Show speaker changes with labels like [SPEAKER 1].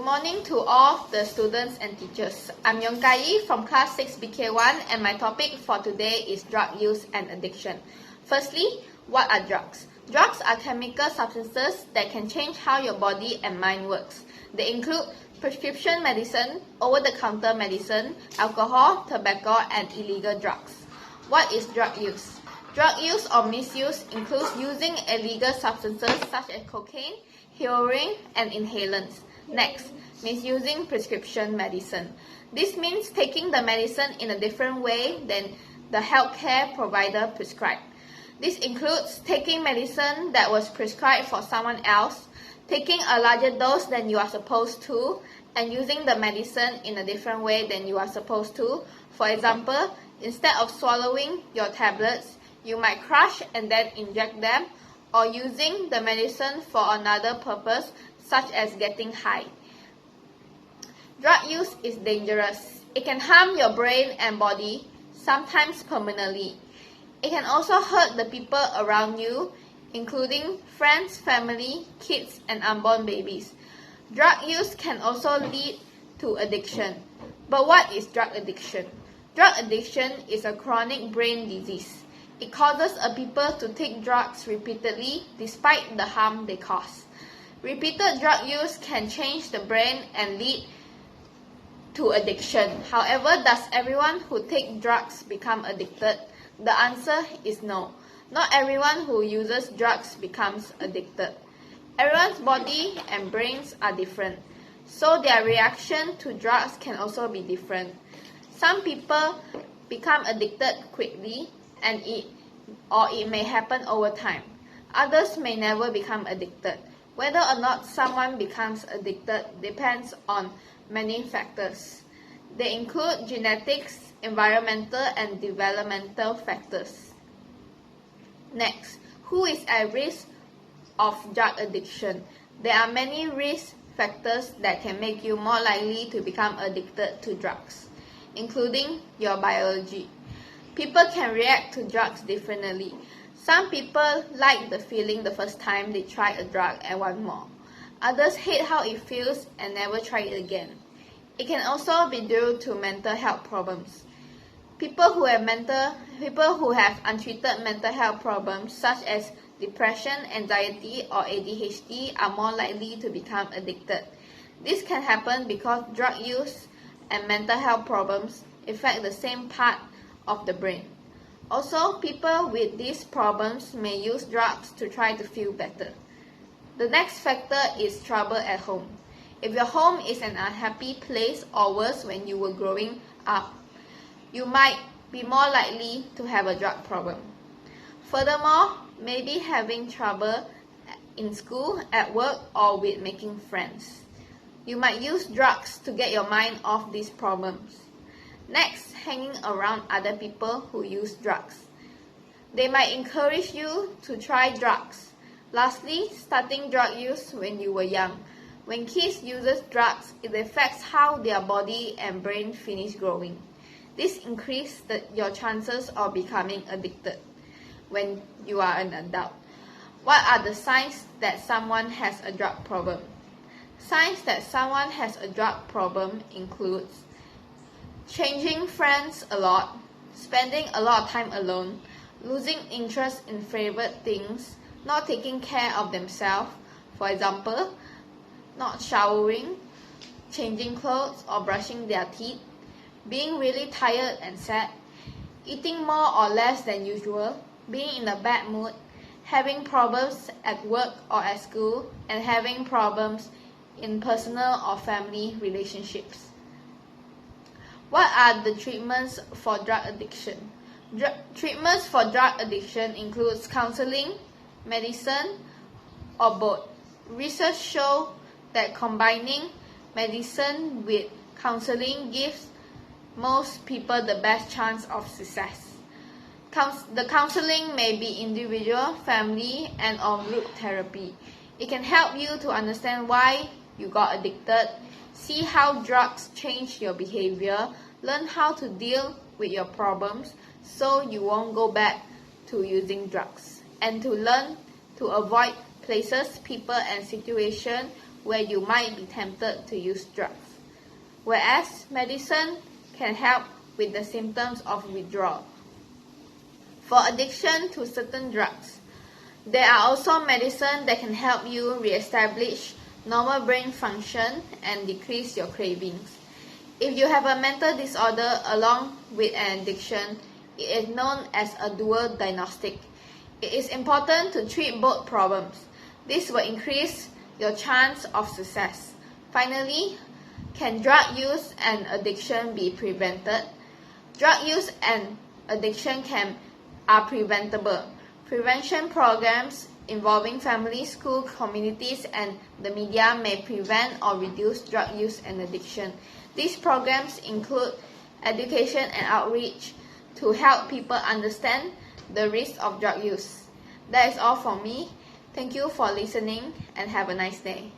[SPEAKER 1] morning to all the students and teachers. I'm Yong Ka Yee from class 6 BK1 and my topic for today is drug use and addiction. Firstly, what are drugs? Drugs are chemical substances that can change how your body and mind works. They include prescription medicine, over-the-counter medicine, alcohol, tobacco, and illegal drugs. What is drug use? Drug use or misuse includes using illegal substances such as cocaine, heroin, and inhalants. Next, misusing prescription medicine. This means taking the medicine in a different way than the healthcare provider prescribed. This includes taking medicine that was prescribed for someone else, taking a larger dose than you are supposed to, and using the medicine in a different way than you are supposed to. For example, instead of swallowing your tablets, you might crush and then inject them, or using the medicine for another purpose, such as getting high. Drug use is dangerous. It can harm your brain and body, sometimes permanently. It can also hurt the people around you, including friends, family, kids, and unborn babies. Drug use can also lead to addiction. But what is drug addiction? Drug addiction is a chronic brain disease. It causes a people to take drugs repeatedly despite the harm they cause. Repeated drug use can change the brain and lead to addiction. However, does everyone who takes drugs become addicted? The answer is no. Not everyone who uses drugs becomes addicted. Everyone's body and brains are different, so their reaction to drugs can also be different. Some people become addicted quickly, and it may happen over time. Others may never become addicted. Whether or not someone becomes addicted depends on many factors. They include genetics, environmental, and developmental factors. Next, who is at risk of drug addiction? There are many risk factors that can make you more likely to become addicted to drugs, including your biology. People can react to drugs differently. Some people like the feeling the first time they try a drug and want more. Others hate how it feels and never try it again. It can also be due to mental health problems. People who have untreated mental health problems such as depression, anxiety, or ADHD are more likely to become addicted. This can happen because drug use and mental health problems affect the same part of the brain. Also, people with these problems may use drugs to try to feel better. The next factor is trouble at home. If your home is an unhappy place, or worse, when you were growing up, you might be more likely to have a drug problem. Furthermore, maybe having trouble in school, at work, or with making friends. You might use drugs to get your mind off these problems. Next, hanging around other people who use drugs. They might encourage you to try drugs. Lastly, starting drug use when you were young. When kids use drugs, it affects how their body and brain finish growing. This increases your chances of becoming addicted when you are an adult. What are the signs that someone has a drug problem? Signs that someone has a drug problem includes changing friends a lot, spending a lot of time alone, losing interest in favorite things, not taking care of themselves, for example, not showering, changing clothes or brushing their teeth, being really tired and sad, eating more or less than usual, being in a bad mood, having problems at work or at school, and having problems in personal or family relationships. What are the treatments for drug addiction? Treatments for drug addiction includes counseling, medicine, or both. Research shows that combining medicine with counseling gives most people the best chance of success. The counseling may be individual, family, and/or group therapy. It can help you to understand why you got addicted, see how drugs change your behavior, learn how to deal with your problems so you won't go back to using drugs, and to learn to avoid places, people, and situations where you might be tempted to use drugs, whereas medicine can help with the symptoms of withdrawal. For addiction to certain drugs, there are also medicines that can help you re-establish normal brain function and decrease your cravings. If you have a mental disorder along with an addiction, it is known as a dual diagnostic. It is important to treat both problems. This will increase your chance of success. Finally, can drug use and addiction be prevented? Drug use and addiction are preventable. Prevention programs involving families, school, communities, and the media may prevent or reduce drug use and addiction. These programs include education and outreach to help people understand the risks of drug use. That is all from me. Thank you for listening and have a nice day.